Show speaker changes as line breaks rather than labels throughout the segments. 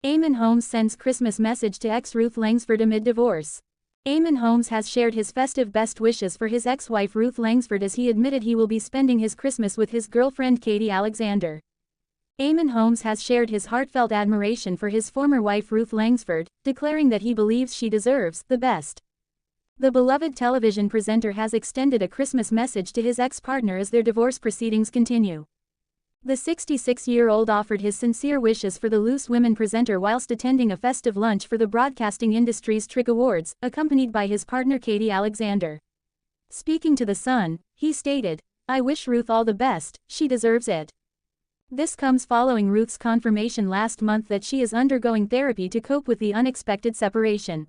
Eamonn Holmes sends Christmas message to ex Ruth Langsford amid divorce. Eamonn Holmes has shared his festive best wishes for his ex-wife Ruth Langsford as he admitted he will be spending his Christmas with his girlfriend Katie Alexander. Eamonn Holmes has shared his heartfelt admiration for his former wife Ruth Langsford, declaring that he believes she deserves the best. The beloved television presenter has extended a Christmas message to his ex-partner as their divorce proceedings continue. The 66-year-old offered his sincere wishes for the Loose Women presenter whilst attending a festive lunch for the broadcasting industry's Tric Awards, accompanied by his partner Katie Alexander. Speaking to The Sun, he stated, "I wish Ruth all the best, she deserves it." This comes following Ruth's confirmation last month that she is undergoing therapy to cope with the unexpected separation.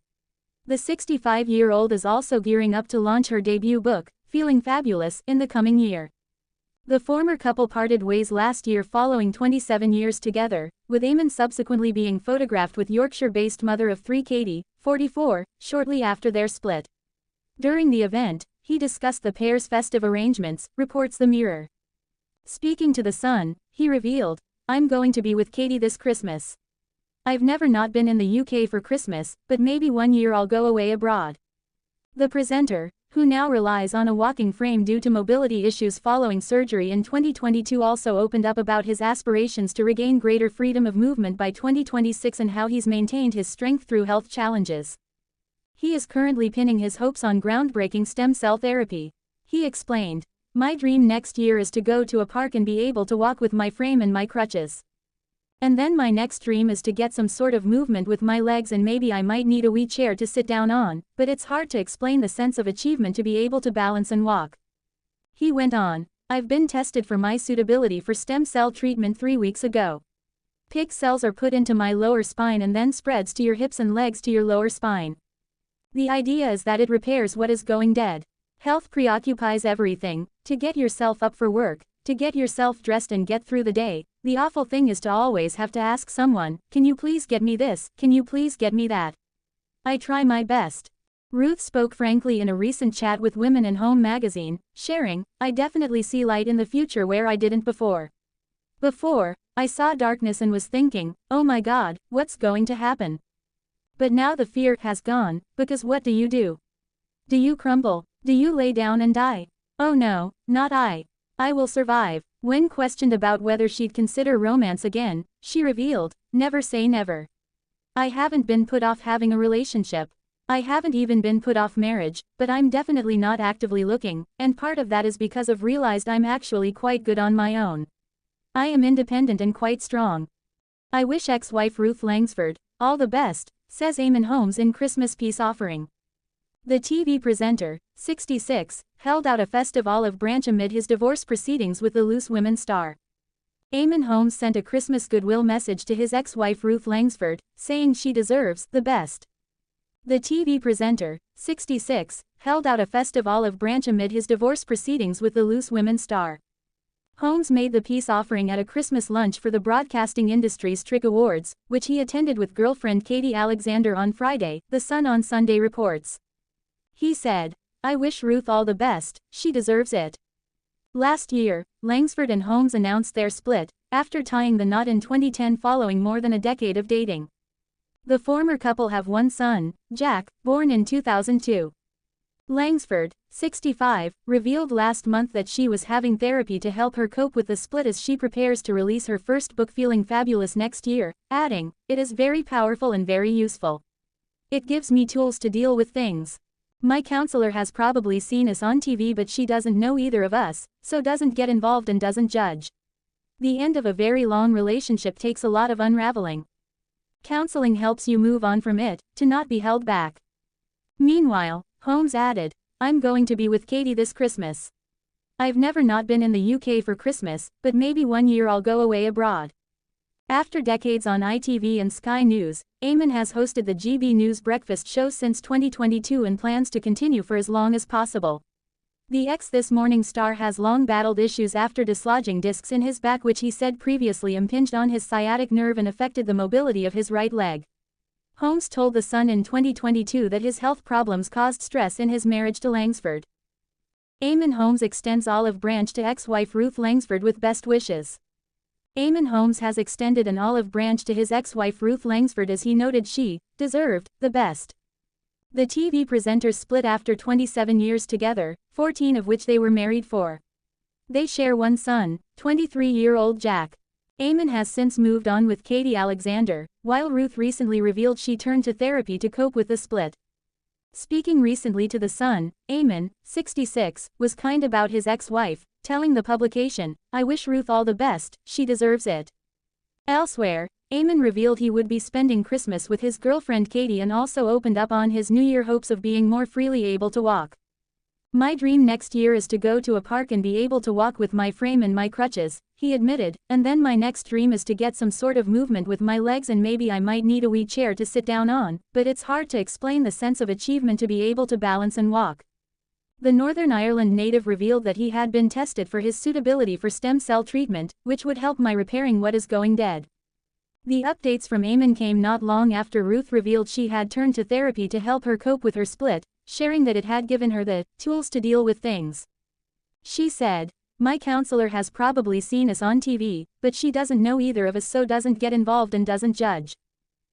The 65-year-old is also gearing up to launch her debut book, Feeling Fabulous, in the coming year. The former couple parted ways last year following 27 years together, with Eamonn subsequently being photographed with Yorkshire-based mother of three Katie, 44, shortly after their split. During the event, he discussed the pair's festive arrangements, reports The Mirror. Speaking to The Sun, he revealed, "I'm going to be with Katie this Christmas. I've never not been in the UK for Christmas, but maybe one year I'll go away abroad." The presenter, who now relies on a walking frame due to mobility issues following surgery in 2022, also opened up about his aspirations to regain greater freedom of movement by 2026 and how he's maintained his strength through health challenges. He is currently pinning his hopes on groundbreaking stem cell therapy. He explained, "My dream next year is to go to a park and be able to walk with my frame and my crutches. And then my next dream is to get some sort of movement with my legs, and maybe I might need a wee chair to sit down on, but it's hard to explain the sense of achievement to be able to balance and walk." He went on, "I've been tested for my suitability for stem cell treatment 3 weeks ago. Pig cells are put into my lower spine and then spreads to your hips and legs to your lower spine. The idea is that it repairs what is going dead. Health preoccupies everything, to get yourself up for work, to get yourself dressed and get through the day. The awful thing is to always have to ask someone, can you please get me this, can you please get me that? I try my best." Ruth spoke frankly in a recent chat with Women and Home magazine, sharing, "I definitely see light in the future where I didn't before. Before, I saw darkness and was thinking, oh my God, what's going to happen? But now the fear has gone, because what do? Do you crumble? Do you lay down and die? Oh no, not I. I will survive." When questioned about whether she'd consider romance again, she revealed, "Never say never. I haven't been put off having a relationship. I haven't even been put off marriage, but I'm definitely not actively looking, and part of that is because I've realized I'm actually quite good on my own. I am independent and quite strong. I wish ex-wife Ruth Langsford all the best," says Eamonn Holmes in Christmas peace offering. The TV presenter, 66, held out a festive olive branch amid his divorce proceedings with the Loose Women star. Eamonn Holmes sent a Christmas goodwill message to his ex-wife Ruth Langsford, saying she deserves the best. The TV presenter, 66, held out a festive olive branch amid his divorce proceedings with the Loose Women star. Holmes made the peace offering at a Christmas lunch for the broadcasting industry's Tric Awards, which he attended with girlfriend Katie Alexander on Friday, The Sun on Sunday reports. He said, "I wish Ruth all the best, she deserves it." Last year, Langsford and Holmes announced their split, after tying the knot in 2010 following more than a decade of dating. The former couple have one son, Jack, born in 2002. Langsford, 65, revealed last month that she was having therapy to help her cope with the split as she prepares to release her first book Feeling Fabulous next year, adding, "It is very powerful and very useful. It gives me tools to deal with things. My counselor has probably seen us on TV, but she doesn't know either of us, so doesn't get involved and doesn't judge. The end of a very long relationship takes a lot of unraveling. Counseling helps you move on from it, to not be held back." Meanwhile, Holmes added, "I'm going to be with Katie this Christmas. I've never not been in the UK for Christmas, but maybe one year I'll go away abroad." After decades on ITV and Sky News, Eamonn has hosted the GB News breakfast show since 2022 and plans to continue for as long as possible. The This Morning star has long battled issues after dislodging discs in his back, which he said previously impinged on his sciatic nerve and affected the mobility of his right leg. Holmes told The Sun in 2022 that his health problems caused stress in his marriage to Langsford. Eamonn Holmes extends olive branch to ex-wife Ruth Langsford with best wishes. Eamonn Holmes has extended an olive branch to his ex-wife Ruth Langsford as he noted she deserved the best. The TV presenters split after 27 years together, 14 of which they were married for. They share one son, 23-year-old Jack. Eamonn has since moved on with Katie Alexander, while Ruth recently revealed she turned to therapy to cope with the split. Speaking recently to The Sun, Eamonn, 66, was kind about his ex-wife, telling the publication, "I wish Ruth all the best, she deserves it." Elsewhere, Eamonn revealed he would be spending Christmas with his girlfriend Katie and also opened up on his New Year hopes of being more freely able to walk. "My dream next year is to go to a park and be able to walk with my frame and my crutches," he admitted, "and then my next dream is to get some sort of movement with my legs and maybe I might need a wee chair to sit down on, but it's hard to explain the sense of achievement to be able to balance and walk." The Northern Ireland native revealed that he had been tested for his suitability for stem cell treatment, which would help my repairing what is going dead. The updates from Eamonn came not long after Ruth revealed she had turned to therapy to help her cope with her split, sharing that it had given her the tools to deal with things. She said, "My counselor has probably seen us on TV, but she doesn't know either of us, so doesn't get involved and doesn't judge.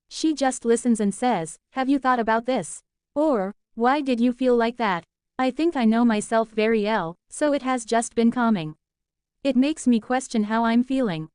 She just listens and says, 'Have you thought about this?' Or, 'Why did you feel like that?' I think I know myself very well, so it has just been calming. It makes me question how I'm feeling.